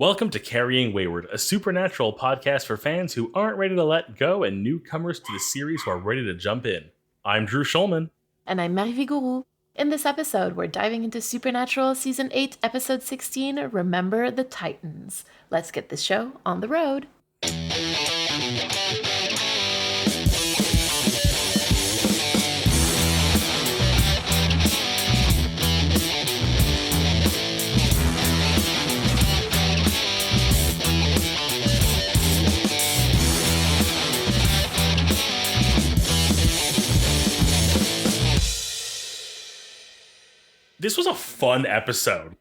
Welcome to Carrying Wayward, a supernatural podcast for fans who aren't ready to let go and newcomers to the series who are ready to jump in. I'm Drew Schulman. And I'm Marie Vigourou. In this episode, we're diving into Supernatural Season 8, Episode 16, Remember the Titans. Let's get this show on the road. This was a fun episode.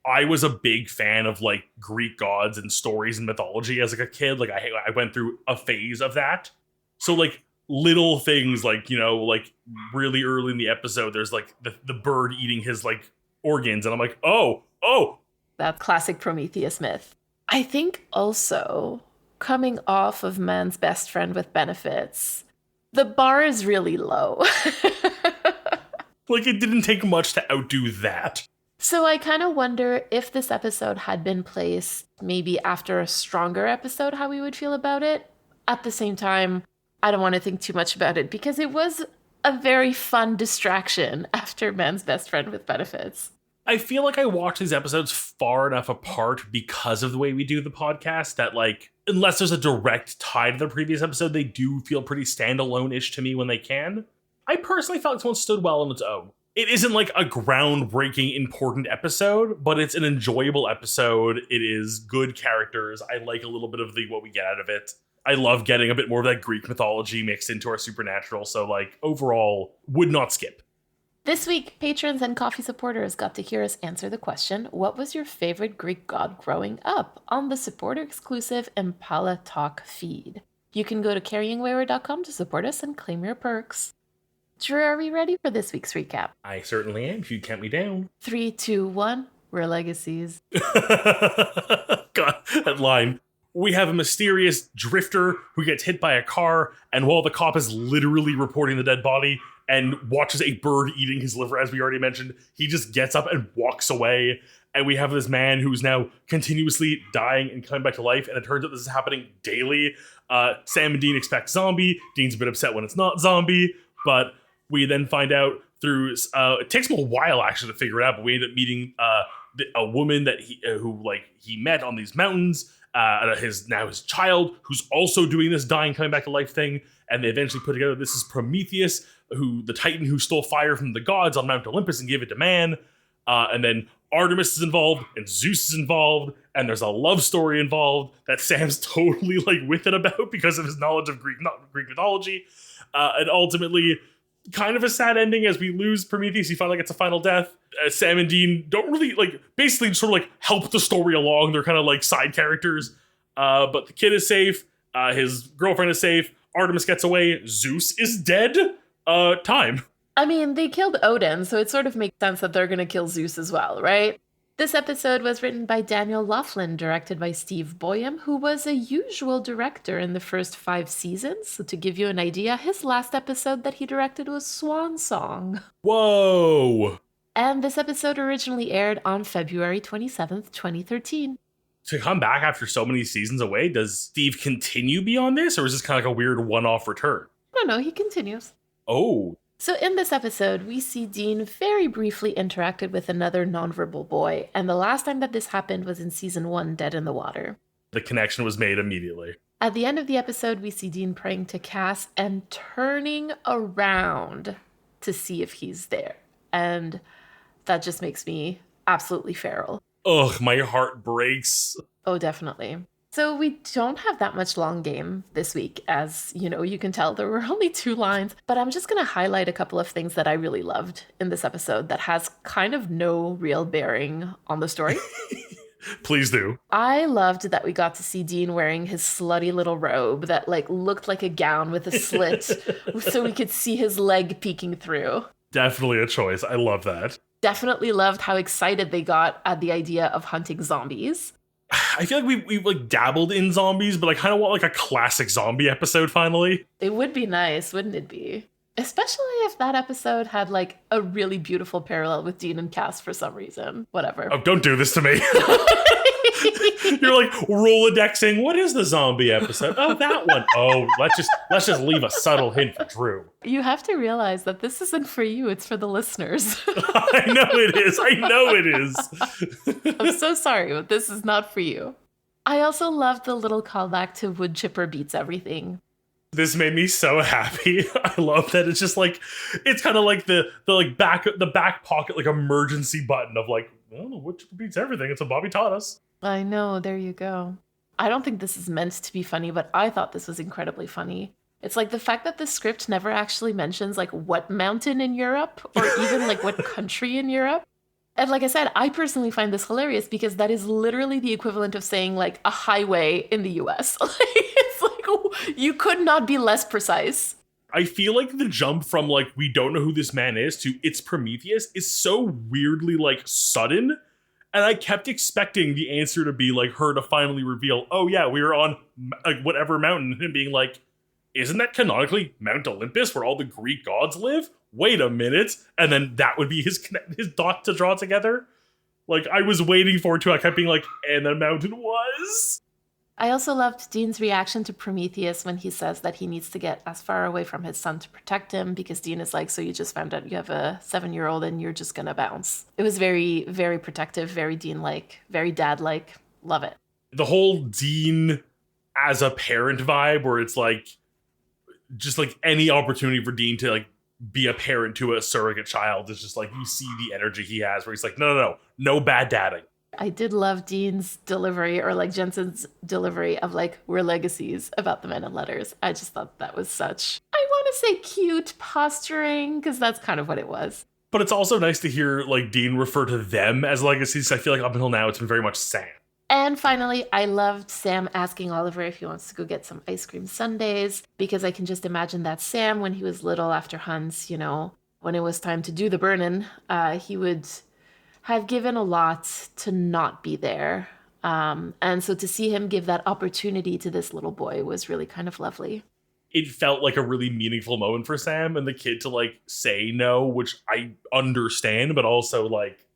I was a big fan of like Greek gods and stories and mythology as like a kid. Like I went through a phase of that. So like little things like, you know, like really early in the episode, there's like the bird eating his like organs. And I'm like, oh. That classic Prometheus myth. I think also coming off of Man's Best Friend with Benefits, the bar is really low. Like, it didn't take much to outdo that. So I kind of wonder if this episode had been placed maybe after a stronger episode, how we would feel about it. At the same time, I don't want to think too much about it because it was a very fun distraction after Man's Best Friend with Benefits. I feel like I watch these episodes far enough apart because of the way we do the podcast that, like, unless there's a direct tie to the previous episode, they do feel pretty standalone-ish to me when they can. I personally felt this one stood well on its own. It isn't like a groundbreaking, important episode, but it's an enjoyable episode. It is good characters. I like a little bit of what we get out of it. I love getting a bit more of that Greek mythology mixed into our supernatural. So, like, overall, would not skip. This week, patrons and coffee supporters got to hear us answer the question, what was your favorite Greek god growing up? On the supporter-exclusive Impala Talk feed. You can go to carryingwayward.com to support us and claim your perks. Drew, are we ready for this week's recap? I certainly am, if you count me down. 3, 2, 1, we're legacies. God, that line. We have a mysterious drifter who gets hit by a car, and while the cop is literally reporting the dead body and watches a bird eating his liver, as we already mentioned, he just gets up and walks away. And we have this man who's now continuously dying and coming back to life, and it turns out this is happening daily. Sam and Dean expect zombie. Dean's a bit upset when it's not zombie, but we then find out through, it takes him a while actually to figure it out, but we end up meeting a woman that he met on these mountains, his child, who's also doing this dying, coming back to life thing, and they eventually put together, this is Prometheus, the Titan who stole fire from the gods on Mount Olympus and gave it to man, and then Artemis is involved, and Zeus is involved, and there's a love story involved that Sam's totally like with it about because of his knowledge of Greek mythology, and ultimately, kind of a sad ending as we lose Prometheus. He finally gets a final death. Sam and Dean don't really, basically sort of, help the story along. They're kind of, side characters. But the kid is safe. His girlfriend is safe. Artemis gets away. Zeus is dead. Time. I mean, they killed Odin, so it sort of makes sense that they're going to kill Zeus as well, right? This episode was written by Daniel Laughlin, directed by Steve Boyum, who was a usual director in the first 5 seasons. So to give you an idea, his last episode that he directed was Swan Song. Whoa! And this episode originally aired on February 27th, 2013. To come back after so many seasons away, does Steve continue beyond this, or is this kind of like a weird one-off return? No, he continues. Oh. So in this episode, we see Dean very briefly interacted with another nonverbal boy, and the last time that this happened was in season 1, Dead in the Water. The connection was made immediately. At the end of the episode, we see Dean praying to Cass and turning around to see if he's there. And that just makes me absolutely feral. Ugh, my heart breaks. Oh, definitely. So we don't have that much long game this week, as, you can tell there were only 2 lines, but I'm just going to highlight a couple of things that I really loved in this episode that has kind of no real bearing on the story. Please do. I loved that we got to see Dean wearing his slutty little robe that looked like a gown with a slit so we could see his leg peeking through. Definitely a choice. I love that. Definitely loved how excited they got at the idea of hunting zombies. I feel like we've dabbled in zombies, but I kind of want a classic zombie episode finally. It would be nice, wouldn't it be? Especially if that episode had a really beautiful parallel with Dean and Cass for some reason. Whatever. Oh, don't do this to me. You're like Rolodexing. What is the zombie episode? Oh, that one. Oh, let's just leave a subtle hint for Drew. You have to realize that this isn't for you, it's for the listeners. I know it is. I know it is. I'm so sorry, but this is not for you. I also love the little callback to Wood Chipper Beats Everything. This made me so happy. I love that it's just like it's kind of like the back pocket like emergency button of like, well, Wood Chipper beats everything. It's what Bobby taught us. I know, there you go. I don't think this is meant to be funny, but I thought this was incredibly funny. It's like the fact that the script never actually mentions like what mountain in Europe or even like what country in Europe. And like I said, I personally find this hilarious because that is literally the equivalent of saying like a highway in the US. It's like you could not be less precise. I feel like the jump from like we don't know who this man is to it's Prometheus is so weirdly like sudden. And I kept expecting the answer to be like her to finally reveal, oh yeah, we were on like whatever mountain, and being like, isn't that canonically Mount Olympus where all the Greek gods live? Wait a minute. And then that would be his dot to draw together. Like I was waiting for it to, I kept being like, and the mountain was. I also loved Dean's reaction to Prometheus when he says that he needs to get as far away from his son to protect him, because Dean is like, so you just found out you have a 7-year-old and you're just going to bounce. It was very, very protective, very Dean-like, very dad-like. Love it. The whole Dean as a parent vibe where it's like, just like any opportunity for Dean to like be a parent to a surrogate child is just like, you see the energy he has where he's like, no bad dadding. I did love Dean's delivery, or like Jensen's delivery of like, we're legacies about the men in letters. I just thought that was such, I want to say cute posturing, because that's kind of what it was. But it's also nice to hear like Dean refer to them as legacies. I feel like up until now it's been very much Sam. And finally, I loved Sam asking Oliver if he wants to go get some ice cream sundaes, because I can just imagine that Sam, when he was little after Hans, you know, when it was time to do the burn-in, he would have given a lot to not be there. And so to see him give that opportunity to this little boy was really kind of lovely. It felt like a really meaningful moment for Sam and the kid to like say no, which I understand, but also like,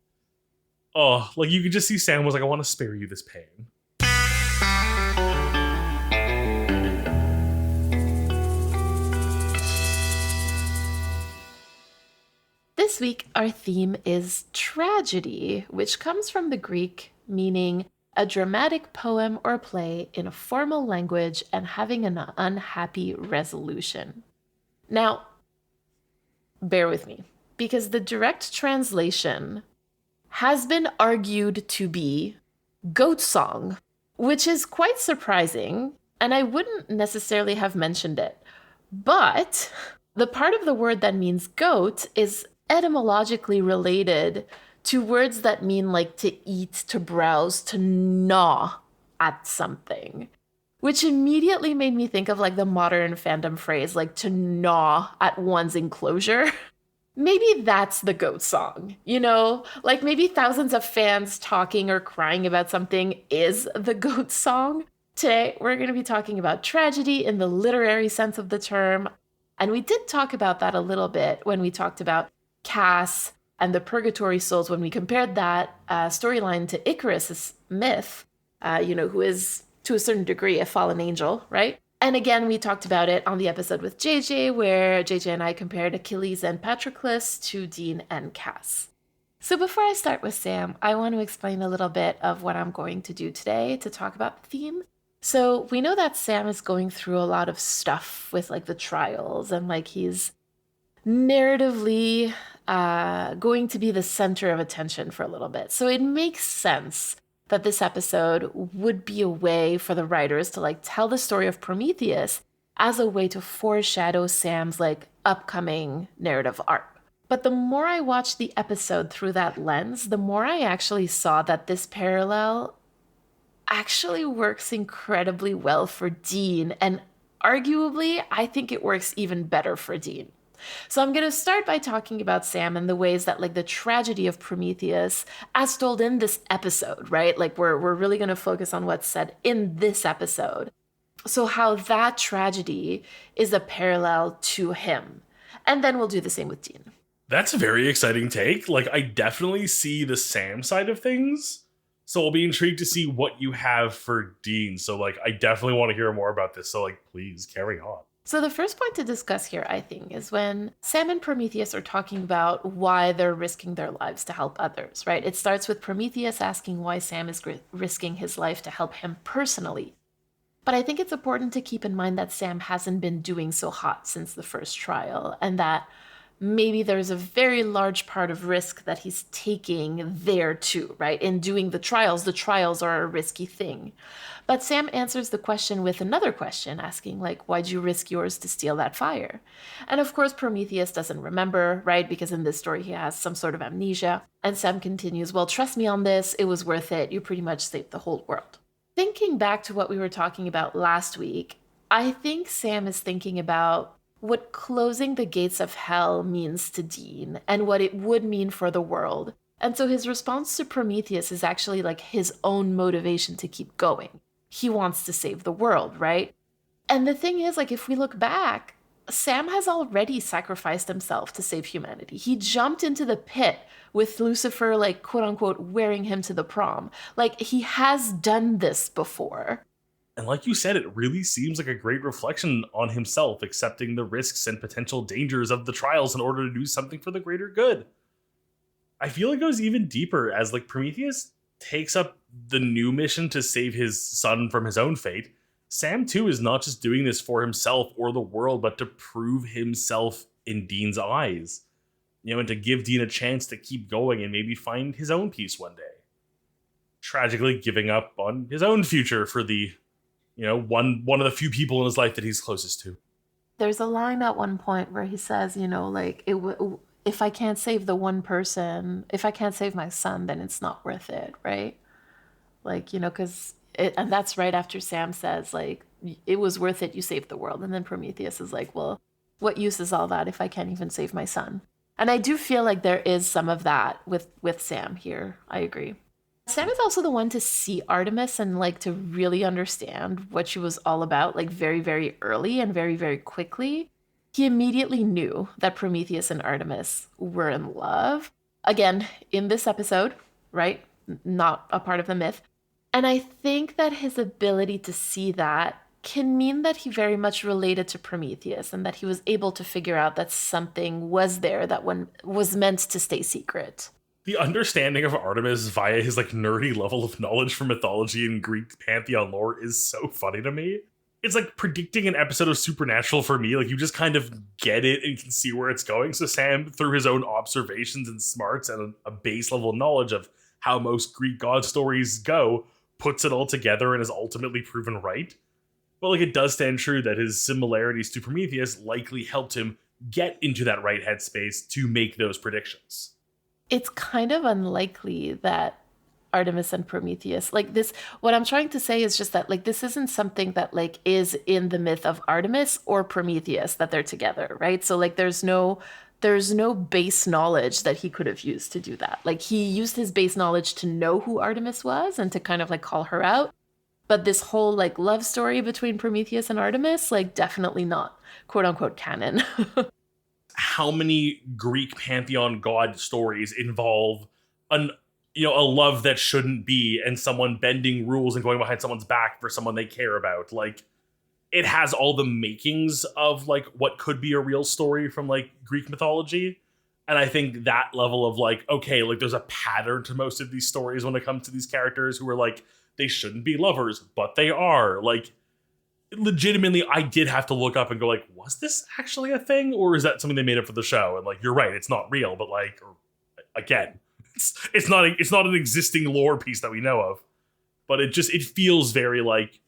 oh, like you could just see Sam was like, I want to spare you this pain. This week, our theme is tragedy, which comes from the Greek meaning a dramatic poem or play in a formal language and having an unhappy resolution. Now, bear with me, because the direct translation has been argued to be goat song, which is quite surprising, and I wouldn't necessarily have mentioned it. But the part of the word that means goat is etymologically related to words that mean like to eat, to browse, to gnaw at something, which immediately made me think of like the modern fandom phrase, like to gnaw at one's enclosure. Maybe that's the goat song, you know? Like maybe thousands of fans talking or crying about something is the goat song. Today, we're going to be talking about tragedy in the literary sense of the term. And we did talk about that a little bit when we talked about Cass and the Purgatory Souls, when we compared that storyline to Icarus's myth, who is to a certain degree a fallen angel, right? And again, we talked about it on the episode with JJ, where JJ and I compared Achilles and Patroclus to Dean and Cass. So before I start with Sam, I want to explain a little bit of what I'm going to do today to talk about the theme. So we know that Sam is going through a lot of stuff with like the trials, and like he's narratively going to be the center of attention for a little bit. So it makes sense that this episode would be a way for the writers to like tell the story of Prometheus as a way to foreshadow Sam's like upcoming narrative arc. But the more I watched the episode through that lens, the more I actually saw that this parallel actually works incredibly well for Dean, and arguably, I think it works even better for Dean. So I'm going to start by talking about Sam and the ways that like the tragedy of Prometheus, as told in this episode, right? Like we're really going to focus on what's said in this episode. So how that tragedy is a parallel to him. And then we'll do the same with Dean. That's a very exciting take. Like I definitely see the Sam side of things. So I'll be intrigued to see what you have for Dean. So like, I definitely want to hear more about this. So like, please carry on. So the first point to discuss here, I think, is when Sam and Prometheus are talking about why they're risking their lives to help others, right? It starts with Prometheus asking why Sam is risking his life to help him personally. But I think it's important to keep in mind that Sam hasn't been doing so hot since the first trial, and that maybe there's a very large part of risk that he's taking there too, right? In doing the trials are a risky thing. But Sam answers the question with another question, asking, like, why'd you risk yours to steal that fire? And of course, Prometheus doesn't remember, right? Because in this story, he has some sort of amnesia. And Sam continues, well, trust me on this. It was worth it. You pretty much saved the whole world. Thinking back to what we were talking about last week, I think Sam is thinking about what closing the gates of hell means to Dean and what it would mean for the world. And so his response to Prometheus is actually like his own motivation to keep going. He wants to save the world, right? And the thing is, like, if we look back, Sam has already sacrificed himself to save humanity. He jumped into the pit with Lucifer, like, quote unquote, wearing him to the prom. Like, he has done this before. And like you said, it really seems like a great reflection on himself, accepting the risks and potential dangers of the trials in order to do something for the greater good. I feel it goes even deeper as like Prometheus takes up the new mission to save his son from his own fate. Sam too is not just doing this for himself or the world, but to prove himself in Dean's eyes. And to give Dean a chance to keep going and maybe find his own peace one day. Tragically giving up on his own future for the, one of the few people in his life that he's closest to. There's a line at one point where he says, like, if I can't save the one person, if I can't save my son, then it's not worth it, right? Like, because and that's right after Sam says, like, it was worth it, you saved the world. And then Prometheus is like, well, what use is all that if I can't even save my son? And I do feel like there is some of that with Sam here. I agree. Sam is also the one to see Artemis and like to really understand what she was all about, like very, very early and very, very quickly. He immediately knew that Prometheus and Artemis were in love. Again, in this episode, right? Not a part of the myth. And I think that his ability to see that can mean that he very much related to Prometheus and that he was able to figure out that something was there that was meant to stay secret. The understanding of Artemis via his like nerdy level of knowledge from mythology and Greek pantheon lore is so funny to me. It's like predicting an episode of Supernatural for me. Like you just kind of get it and can see where it's going. So Sam, through his own observations and smarts and a base level knowledge of how most Greek god stories go, puts it all together and is ultimately proven right. But like it does stand true that his similarities to Prometheus likely helped him get into that right headspace to make those predictions. It's kind of unlikely that Artemis and Prometheus, like this, what I'm trying to say is just that like this isn't something that like is in the myth of Artemis or Prometheus that they're together, right? So like there's no base knowledge that he could have used to do that. Like he used his base knowledge to know who Artemis was and to kind of like call her out. But this whole like love story between Prometheus and Artemis, like definitely not quote unquote canon. How many Greek pantheon god stories involve a love that shouldn't be and someone bending rules and going behind someone's back for someone they care about? Like it has all the makings of like what could be a real story from like Greek mythology. And I think that level of like, okay, like there's a pattern to most of these stories when it comes to these characters who are like, they shouldn't be lovers, but they are. Like legitimately, I did have to look up and go like, was this actually a thing? Or is that something they made up for the show? And like, you're right, it's not real, but like, again, it's not an existing lore piece that we know of. But it feels very like,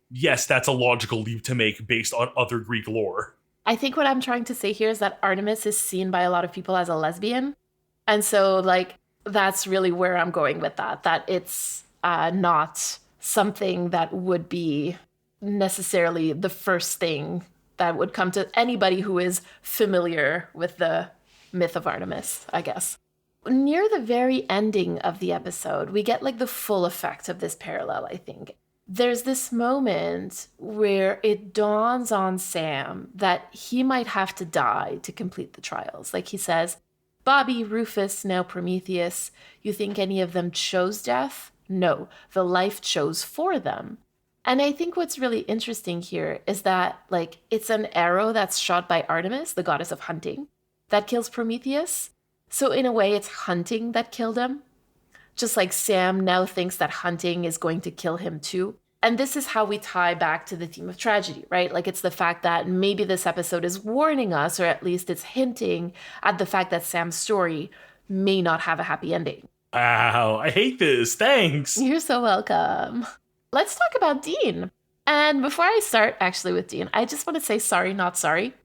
yes, that's a logical leap to make based on other Greek lore. I think what I'm trying to say here is that Artemis is seen by a lot of people as a lesbian. And so like, that's really where I'm going with that it's not something that would be necessarily the first thing that would come to anybody who is familiar with the myth of Artemis, I guess. Near the very ending of the episode, we get like the full effect of this parallel, I think. There's this moment where it dawns on Sam that he might have to die to complete the trials. Like he says, Bobby, Rufus, now Prometheus, you think any of them chose death? No, the life chose for them. And I think what's really interesting here is that, like, it's an arrow that's shot by Artemis, the goddess of hunting, that kills Prometheus. So, in a way, it's hunting that killed him. Just like Sam now thinks that hunting is going to kill him too. And this is how we tie back to the theme of tragedy, right? Like, it's the fact that maybe this episode is warning us, or at least it's hinting at the fact that Sam's story may not have a happy ending. Wow, I hate this. Thanks. You're so welcome. Let's talk about Dean. And before I start actually with Dean, I just want to say sorry, not sorry.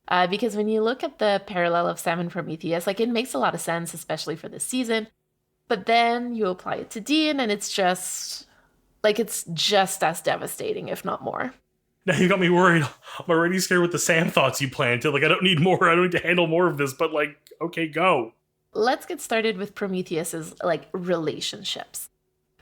Because when you look at the parallel of Sam and Prometheus, like, it makes a lot of sense, especially for this season. But then you apply it to Dean, and it's just as devastating, if not more. Now you got me worried. I'm already scared with the Sam thoughts you planted. Like, I don't need more. I don't need to handle more of this. But, like, okay, go. Let's get started with Prometheus's, like, relationships.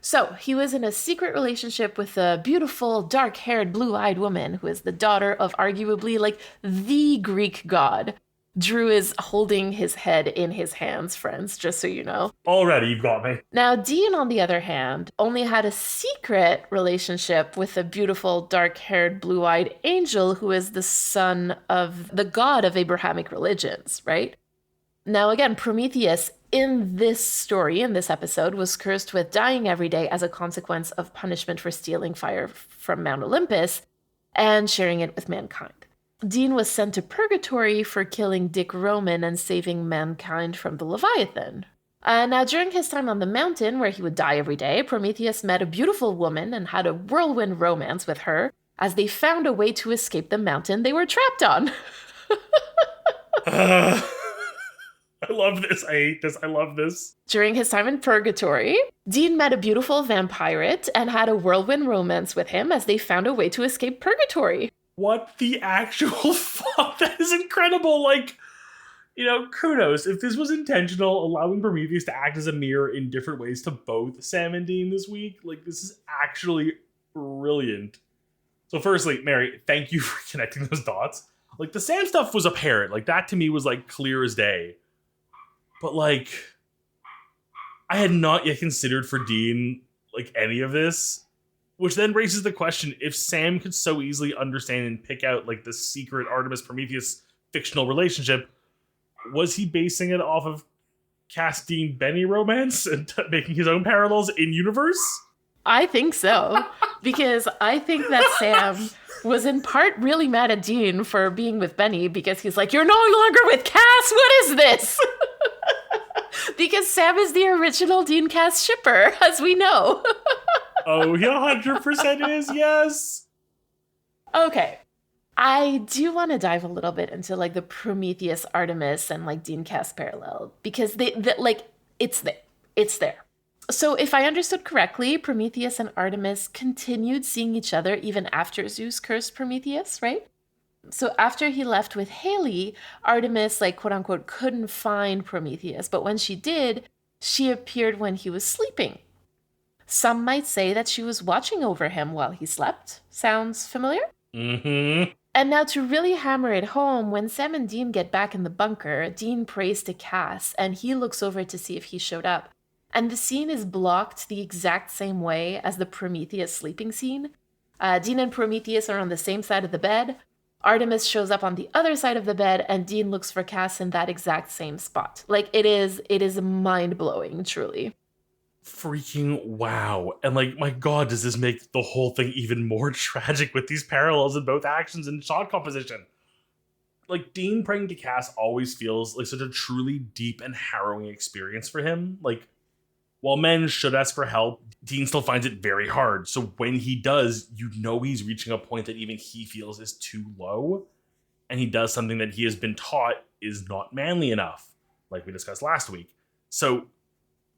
So he was in a secret relationship with a beautiful, dark-haired, blue-eyed woman who is the daughter of arguably, like, the Greek god. Drew is holding his head in his hands, friends, just so you know. Already, you've got me. Now, Dean, on the other hand, only had a secret relationship with a beautiful, dark-haired, blue-eyed angel who is the son of the god of Abrahamic religions, right? Now, again, Prometheus, in this story, in this episode, was cursed with dying every day as a consequence of punishment for stealing fire from Mount Olympus and sharing it with mankind. Dean was sent to purgatory for killing Dick Roman and saving mankind from the Leviathan. Now, during his time on the mountain, where he would die every day, Prometheus met a beautiful woman and had a whirlwind romance with her as they found a way to escape the mountain they were trapped on. I love this. I hate this. I love this. During his time in purgatory, Dean met a beautiful vampirate and had a whirlwind romance with him as they found a way to escape purgatory. What the actual fuck? That is incredible. Like, you know, kudos. If this was intentional, allowing Prometheus to act as a mirror in different ways to both Sam and Dean this week, like, this is actually brilliant. So firstly, Mary, thank you for connecting those dots. Like, the Sam stuff was apparent. Like, that to me was, like, clear as day. But, like, I had not yet considered for Dean, like, any of this. Which then raises the question, if Sam could so easily understand and pick out, like, the secret Artemis-Prometheus fictional relationship, was he basing it off of Cass Dean Benny romance and making his own parallels in universe? I think so. Because I think that Sam was in part really mad at Dean for being with Benny because he's like, you're no longer with Cass, what is this? Because Sam is the original Dean Cass shipper, as we know. Oh, he 100% is, yes. Okay. I do want to dive a little bit into, like, the Prometheus Artemis and, like, Dean Cass parallel because it's there. It's there. So if I understood correctly, Prometheus and Artemis continued seeing each other even after Zeus cursed Prometheus, right? So after he left with Haley, Artemis, like, quote unquote, couldn't find Prometheus. But when she did, she appeared when he was sleeping. Some might say that she was watching over him while he slept. Sounds familiar? Mm-hmm. And now to really hammer it home, when Sam and Dean get back in the bunker, Dean prays to Cass, and he looks over to see if he showed up. And the scene is blocked the exact same way as the Prometheus sleeping scene. Dean and Prometheus are on the same side of the bed. Artemis shows up on the other side of the bed, and Dean looks for Cass in that exact same spot. Like, it is mind-blowing, truly. Freaking wow. And, like, my god, does this make the whole thing even more tragic with these parallels in both actions and shot composition. Like, Dean praying to Cass always feels like such a truly deep and harrowing experience for him. Like, while men should ask for help, Dean still finds it very hard. So when he does, you know he's reaching a point that even he feels is too low. And he does something that he has been taught is not manly enough, like we discussed last week. So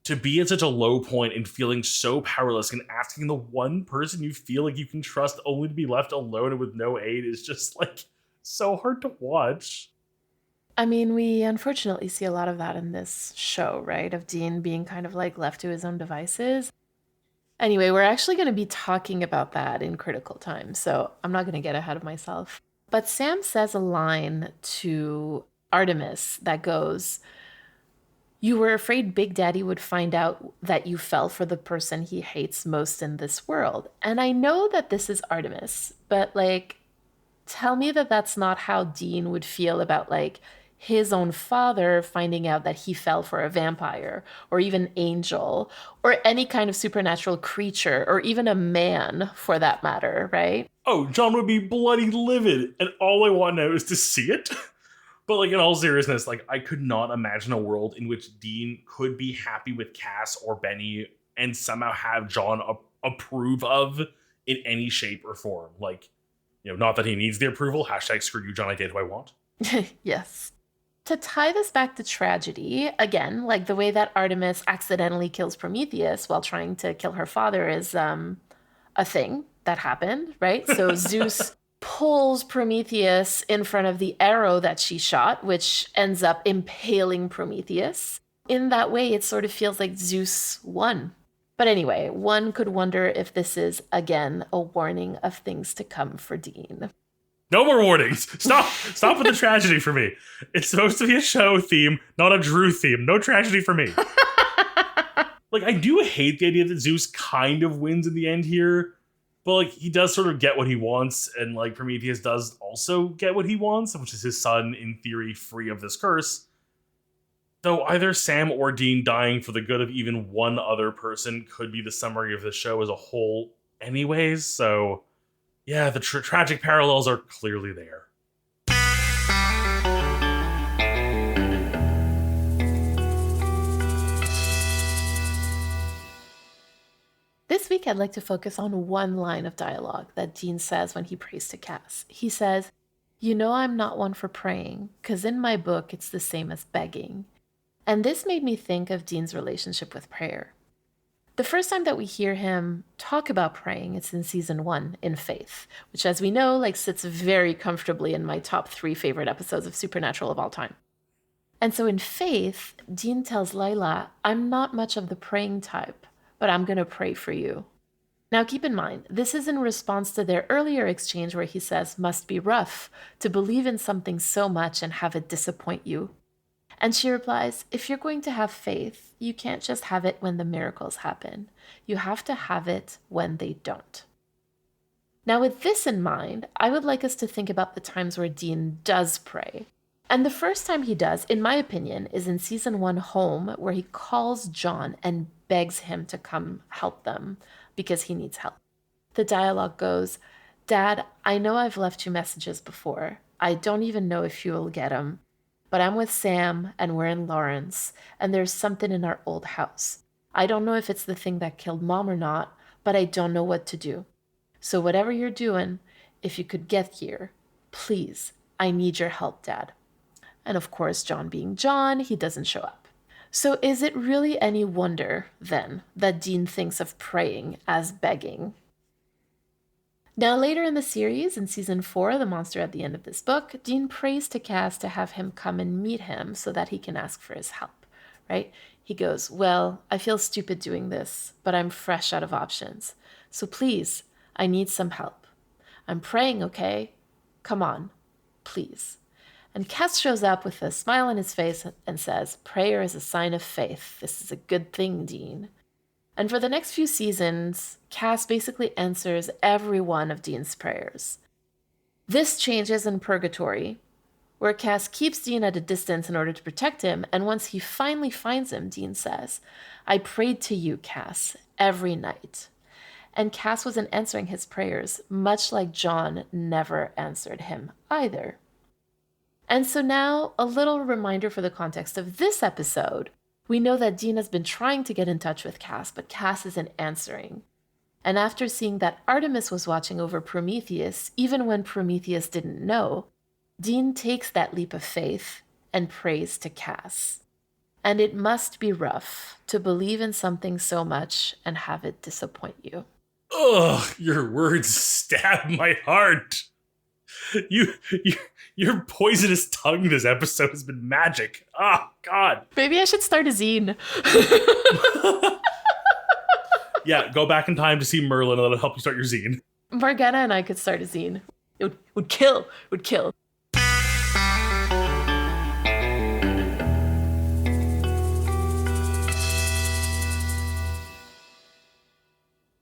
to be at such a low point and feeling so powerless and asking the one person you feel like you can trust only to be left alone and with no aid is just, like, so hard to watch. I mean, we unfortunately see a lot of that in this show, right? Of Dean being kind of, like, left to his own devices. Anyway, we're actually going to be talking about that in Critical Time, so I'm not going to get ahead of myself. But Sam says a line to Artemis that goes, You were afraid Big Daddy would find out that you fell for the person he hates most in this world. And I know that this is Artemis, but like, tell me that that's not how Dean would feel about like his own father finding out that he fell for a vampire or even angel or any kind of supernatural creature or even a man for that matter, right? Oh, John would be bloody livid, and all I want now is to see it. But like in all seriousness, like I could not imagine a world in which Dean could be happy with Cass or Benny and somehow have John approve of in any shape or form. Like, not that he needs the approval. Hashtag screw you, John. I did who I want. Yes. To tie this back to tragedy, again, like the way that Artemis accidentally kills Prometheus while trying to kill her father is a thing that happened, right? So Zeus pulls Prometheus in front of the arrow that she shot, which ends up impaling Prometheus. In that way, it sort of feels like Zeus won. But anyway, one could wonder if this is, again, a warning of things to come for Dean. No more warnings. Stop with the tragedy for me. It's supposed to be a show theme, not a Drew theme. No tragedy for me. Like, I do hate the idea that Zeus kind of wins in the end here, but like he does sort of get what he wants, and like Prometheus does also get what he wants, which is his son, in theory, free of this curse. Though either Sam or Dean dying for the good of even one other person could be the summary of the show as a whole anyways, so yeah, the tragic parallels are clearly there. This week, I'd like to focus on one line of dialogue that Dean says when he prays to Cass. He says, "You know I'm not one for praying, because in my book, it's the same as begging." And this made me think of Dean's relationship with prayer. The first time that we hear him talk about praying, it's in season 1, in Faith, which, as we know, like sits very comfortably in my top 3 favorite episodes of Supernatural of all time. And so in Faith, Dean tells Lila, "I'm not much of the praying type, but I'm going to pray for you." Now keep in mind, this is in response to their earlier exchange where he says, "Must be rough to believe in something so much and have it disappoint you." And she replies, "If you're going to have faith, you can't just have it when the miracles happen. You have to have it when they don't." Now with this in mind, I would like us to think about the times where Dean does pray. And the first time he does, in my opinion, is in season 1, Home, where he calls John and begs him to come help them because he needs help. The dialogue goes, "Dad, I know I've left you messages before. I don't even know if you'll get them. But I'm with Sam and we're in Lawrence and there's something in our old house. I don't know if it's the thing that killed Mom or not, but I don't know what to do. So whatever you're doing, if you could get here, please, I need your help, Dad." And of course, John being John, he doesn't show up. So is it really any wonder, then, that Dean thinks of praying as begging? Now, later in the series, in season 4, The Monster at the End of this book, Dean prays to Cass to have him come and meet him so that he can ask for his help, right? He goes, "Well, I feel stupid doing this, but I'm fresh out of options. So please, I need some help. I'm praying, okay? Come on, please." And Cass shows up with a smile on his face and says, "Prayer is a sign of faith. This is a good thing, Dean." And for the next few seasons, Cass basically answers every one of Dean's prayers. This changes in Purgatory, where Cass keeps Dean at a distance in order to protect him, and once he finally finds him, Dean says, "I prayed to you, Cass, every night." And Cass wasn't answering his prayers, much like John never answered him either. And so now, a little reminder for the context of this episode. We know that Dean has been trying to get in touch with Cass, but Cass isn't answering. And after seeing that Artemis was watching over Prometheus, even when Prometheus didn't know, Dean takes that leap of faith and prays to Cass. And it must be rough to believe in something so much and have it disappoint you. Ugh, your words stab my heart. Your poisonous tongue this episode has been magic. Oh, God. Maybe I should start a zine. Yeah, go back in time to see Merlin and let it help you start your zine. Morgana and I could start a zine. It would kill.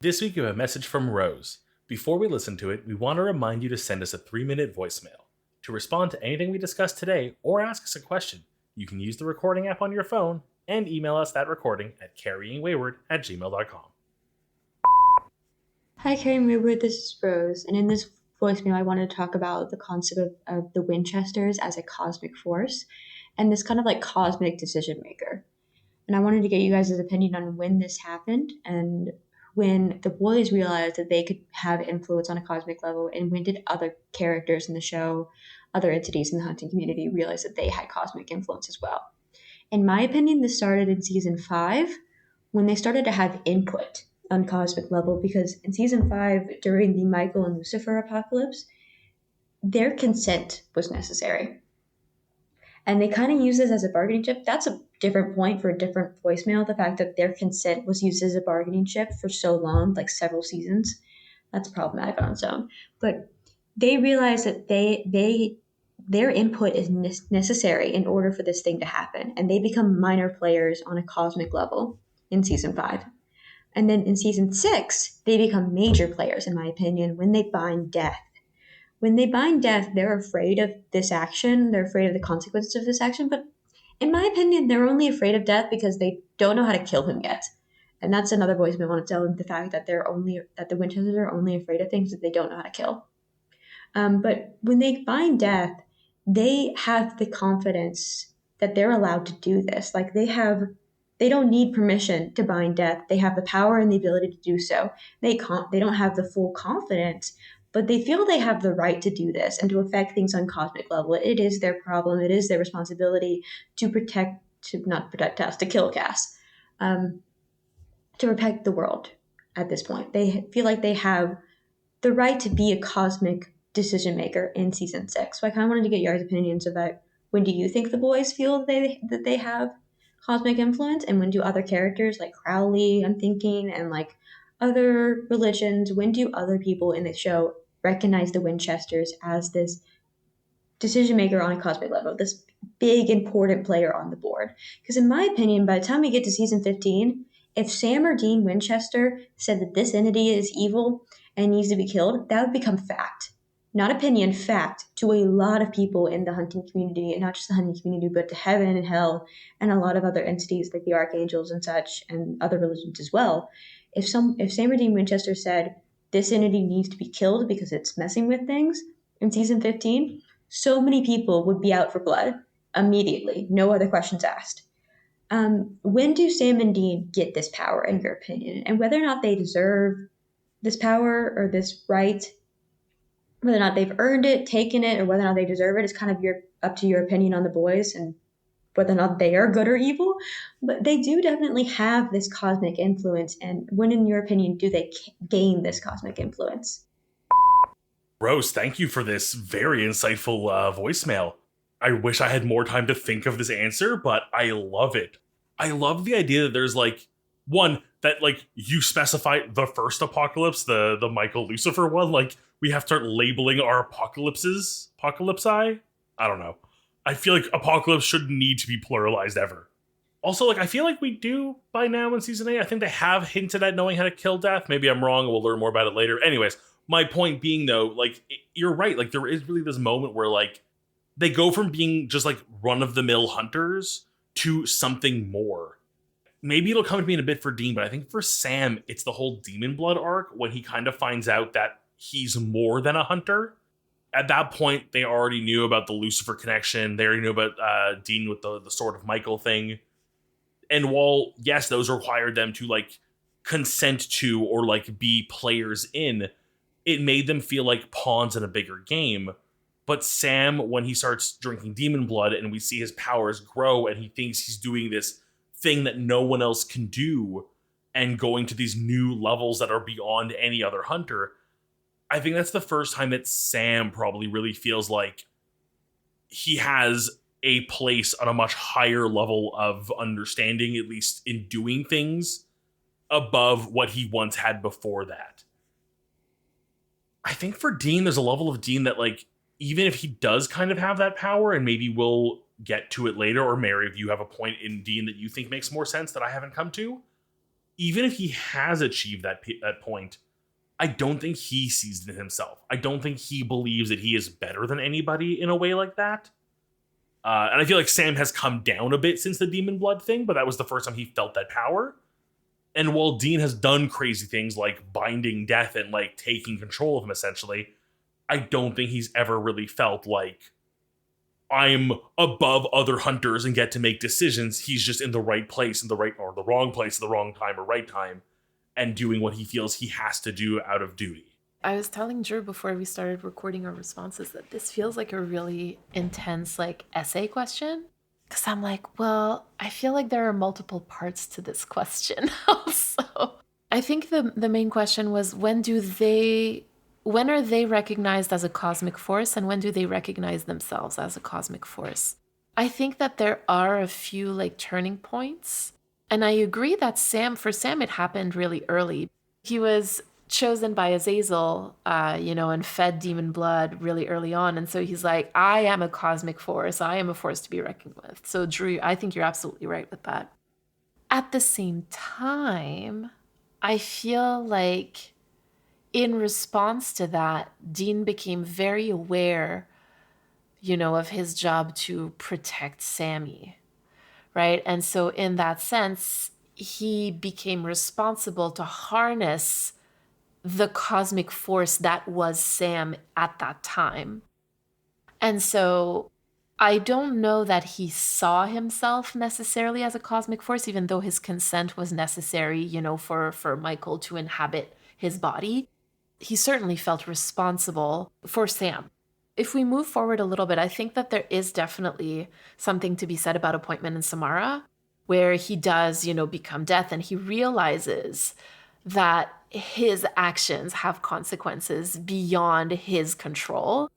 This week we have a message from Rose. Before we listen to it, we want to remind you to send us a 3-minute voicemail. To respond to anything we discussed today or ask us a question, you can use the recording app on your phone and email us that recording at carryingwayward@gmail.com. Hi, Carrie Wayward, this is Rose, and in this voicemail, I wanted to talk about the concept of the Winchesters as a cosmic force and this kind of like cosmic decision maker. And I wanted to get you guys' opinion on when this happened and when the boys realized that they could have influence on a cosmic level, and when did other characters in the show, other entities in the hunting community, realize that they had cosmic influence as well. In my opinion, this started in season 5 when they started to have input on cosmic level, because in season 5, during the Michael and Lucifer apocalypse, their consent was necessary. And they kind of use this as a bargaining chip. That's a different point for a different voicemail. The fact that their consent was used as a bargaining chip for so long, like several seasons, that's problematic on its own. But they realize that their input is necessary in order for this thing to happen, and they become minor players on a cosmic level in season 5. And then in season 6, they become major players, in my opinion, when they bind Death. When they bind Death, they're afraid of this action. They're afraid of the consequences of this action. But in my opinion, they're only afraid of Death because they don't know how to kill him yet. And that's another voicemail I want to tell them, the fact that the Winchesters are only afraid of things that they don't know how to kill. But when they bind Death, they have the confidence that they're allowed to do this. Like they don't need permission to bind Death. They have the power and the ability to do so. They don't have the full confidence, but they feel they have the right to do this and to affect things on cosmic level. It is their problem. It is their responsibility to not protect us, to kill Cass, to protect the world at this point. They feel like they have the right to be a cosmic decision maker in season 6. So I kind of wanted to get your opinions about, when do you think the boys feel that they have cosmic influence, and when do other characters like Crowley, I'm thinking, and like other religions, when do other people in the show recognize the Winchesters as this decision maker on a cosmic level, this big important player on the board? Because in my opinion, by the time we get to season 15, if Sam or Dean Winchester said that this entity is evil and needs to be killed, that would become fact. Not opinion, fact, to a lot of people in the hunting community, and not just the hunting community, but to heaven and hell and a lot of other entities like the archangels and such, and other religions as well. If Sam or Dean Winchester said this entity needs to be killed because it's messing with things in season 15, so many people would be out for blood immediately, no other questions asked. When do Sam and Dean get this power, in your opinion, and whether or not they deserve this power or this right? Whether or not they've earned it, taken it, or whether or not they deserve it is kind of up to your opinion on the boys and whether or not they are good or evil. But they do definitely have this cosmic influence. And when, in your opinion, do they gain this cosmic influence? Rose, thank you for this very insightful voicemail. I wish I had more time to think of this answer, but I love it. I love the idea that there's one that you specify the first apocalypse, the Michael Lucifer one. We have to start labeling our apocalypsi. I don't know. I feel like apocalypse shouldn't need to be pluralized ever. Also, I feel like we do by now in season 8. I think they have hinted at knowing how to kill Death. Maybe I'm wrong. We'll learn more about it later. Anyways, my point being though, you're right. There is really this moment where they go from being just run-of-the-mill hunters to something more. Maybe it'll come to me in a bit for Dean, but I think for Sam, it's the whole demon blood arc when he kind of finds out that he's more than a hunter. At that point, they already knew about the Lucifer connection. They already knew about Dean with the Sword of Michael thing. And while, yes, those required them to consent to or be players in, it made them feel like pawns in a bigger game. But Sam, when he starts drinking demon blood and we see his powers grow and he thinks he's doing this thing that no one else can do and going to these new levels that are beyond any other hunter, I think that's the first time that Sam probably really feels like he has a place on a much higher level of understanding, at least in doing things, above what he once had before that. I think for Dean, there's a level of Dean that even if he does kind of have that power, and maybe we'll get to it later, or Mary, if you have a point in Dean that you think makes more sense that I haven't come to, even if he has achieved that point, I don't think he sees it in himself. I don't think he believes that he is better than anybody in a way like that. And I feel like Sam has come down a bit since the demon blood thing, but that was the first time he felt that power. And while Dean has done crazy things like binding Death and like taking control of him essentially, I don't think he's ever really felt like I'm above other hunters and get to make decisions. He's just in the right place in the right or the wrong place at the wrong time or right time and doing what he feels he has to do out of duty. I was telling Drew before we started recording our responses that this feels like a really intense like essay question. Because I'm like, well, I feel like there are multiple parts to this question also. I think the main question was when are they recognized as a cosmic force and when do they recognize themselves as a cosmic force? I think that there are a few like turning points. And I agree that for Sam, it happened really early. He was chosen by Azazel, and fed demon blood really early on. And so he's like, I am a cosmic force. I am a force to be reckoned with. So Drew, I think you're absolutely right with that. At the same time, I feel like in response to that, Dean became very aware, of his job to protect Sammy, right? And so in that sense, he became responsible to harness the cosmic force that was Sam at that time. And so I don't know that he saw himself necessarily as a cosmic force, even though his consent was necessary, for Michael to inhabit his body. He certainly felt responsible for Sam. If we move forward a little bit, I think that there is definitely something to be said about Appointment in Samara, where he does, become Death, and he realizes that his actions have consequences beyond his control.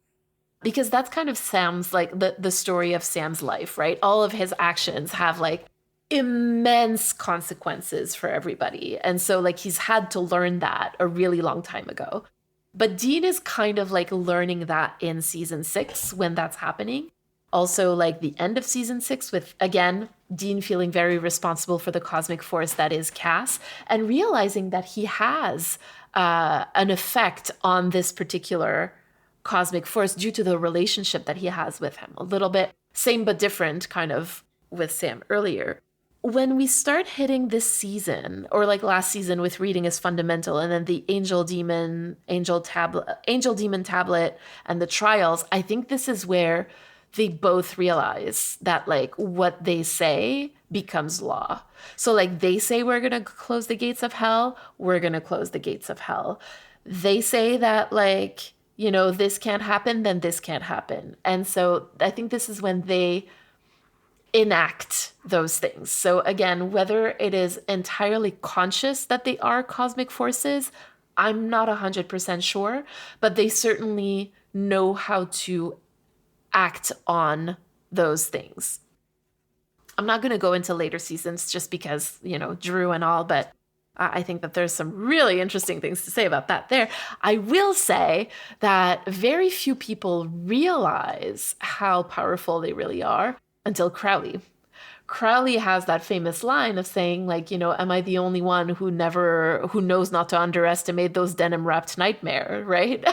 Because that's kind of Sam's, like, the story of Sam's life, right? All of his actions have, like, immense consequences for everybody. And so, like, he's had to learn that a really long time ago. But Dean is kind of, like, learning that in season 6 when that's happening. Also, like, the end of season 6 with, again, Dean feeling very responsible for the cosmic force that is Cass and realizing that he has an effect on this particular cosmic force due to the relationship that he has with him. A little bit same but different kind of with Sam earlier. When we start hitting this season, or like last season with Reading is Fundamental, and then the Angel Demon tablet and the trials, I think this is where they both realize that like what they say becomes law. So like they say we're going to close the gates of hell, we're going to close the gates of hell. They say that like, this can't happen, then this can't happen. And so I think this is when they enact those things. So again, whether it is entirely conscious that they are cosmic forces, I'm not 100% sure, but they certainly know how to act on those things. I'm not going to go into later seasons just because, Drew and all, but I think that there's some really interesting things to say about that there. I will say that very few people realize how powerful they really are until Crowley. Crowley has that famous line of saying, like, am I the only one who knows not to underestimate those denim-wrapped nightmare, right?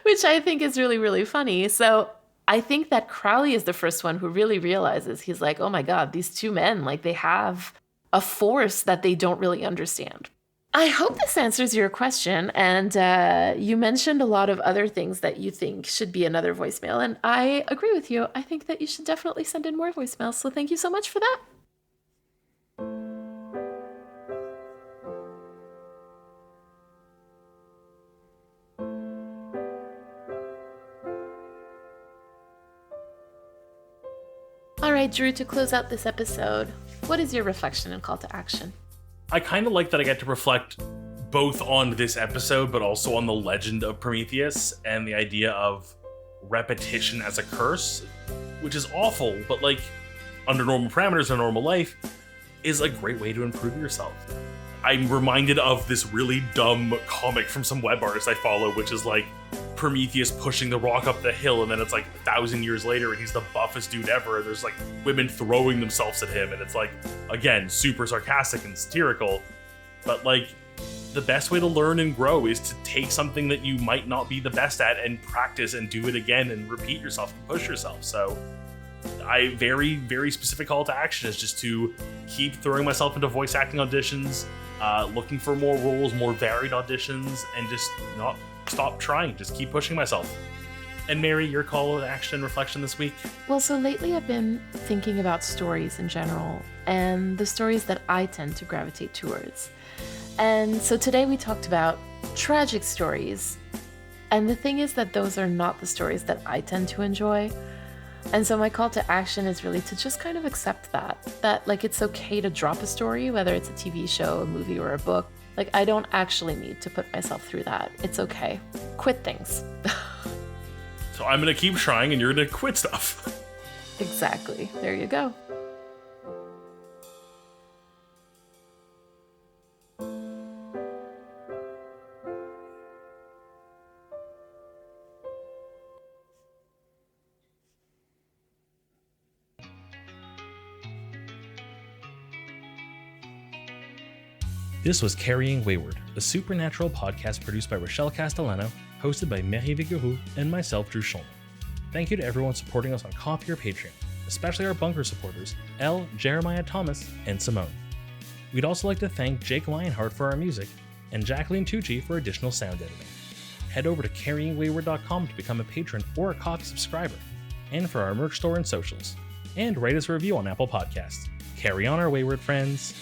Which I think is really, really funny. So I think that Crowley is the first one who really realizes, he's like, oh my God, these two men, like they have a force that they don't really understand. I hope this answers your question. And you mentioned a lot of other things that you think should be another voicemail. And I agree with you. I think that you should definitely send in more voicemails. So thank you so much for that. All right, Drew, to close out this episode, what is your reflection and call to action? I kind of like that I get to reflect both on this episode, but also on the legend of Prometheus and the idea of repetition as a curse, which is awful, but like under normal parameters in normal life is a great way to improve yourself. I'm reminded of this really dumb comic from some web artist I follow, which is like Prometheus pushing the rock up the hill, and then it's like 1,000 years later and he's the buffest dude ever, and there's like women throwing themselves at him, and it's like, again, super sarcastic and satirical. But like, the best way to learn and grow is to take something that you might not be the best at and practice and do it again and repeat yourself and push yourself. So very, very specific call to action is just to keep throwing myself into voice acting auditions, looking for more roles, more varied auditions, and just not stop trying. Just keep pushing myself. And Mary, your call to action and reflection this week? Well, so lately I've been thinking about stories in general and the stories that I tend to gravitate towards. And so today we talked about tragic stories. And the thing is that those are not the stories that I tend to enjoy. And so my call to action is really to just kind of accept that like it's okay to drop a story, whether it's a TV show, a movie, or a book. Like, I don't actually need to put myself through that. It's okay. Quit things. So I'm going to keep trying and you're going to quit stuff. Exactly. There you go. This was Carrying Wayward, a supernatural podcast produced by Rochelle Castellano, hosted by Mary Vigouroux and myself, Drew Schulman. Thank you to everyone supporting us on Ko-fi or Patreon, especially our bunker supporters, Elle, Jeremiah Thomas, and Simone. We'd also like to thank Jake Lionheart for our music, and Jacqueline Tucci for additional sound editing. Head over to carryingwayward.com to become a patron or a Ko-fi subscriber, and for our merch store and socials. And rate us a review on Apple Podcasts. Carry on, our wayward friends.